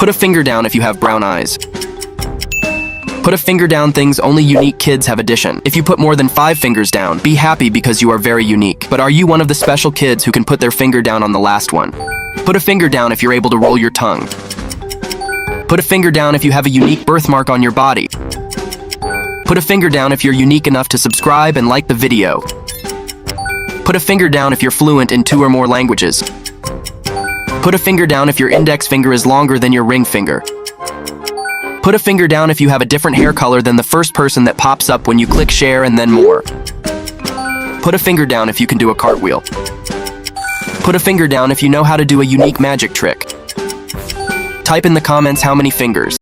Put a finger down if you have brown eyes. Put a finger down things only unique kids have addition. If you put more than 5 fingers down, be happy because you are very unique. But are you one of the special kids who can put their finger down on the last one? Put a finger down if you're able to roll your tongue. Put a finger down if you have a unique birthmark on your body. Put a finger down if you're unique enough to subscribe and like the video. Put a finger down if you're fluent in 2 or more languages. Put a finger down if your index finger is longer than your ring finger. Put a finger down if you have a different hair color than the first person that pops up when you click share and then more. Put a finger down if you can do a cartwheel. Put a finger down if you know how to do a unique magic trick. Type in the comments how many fingers.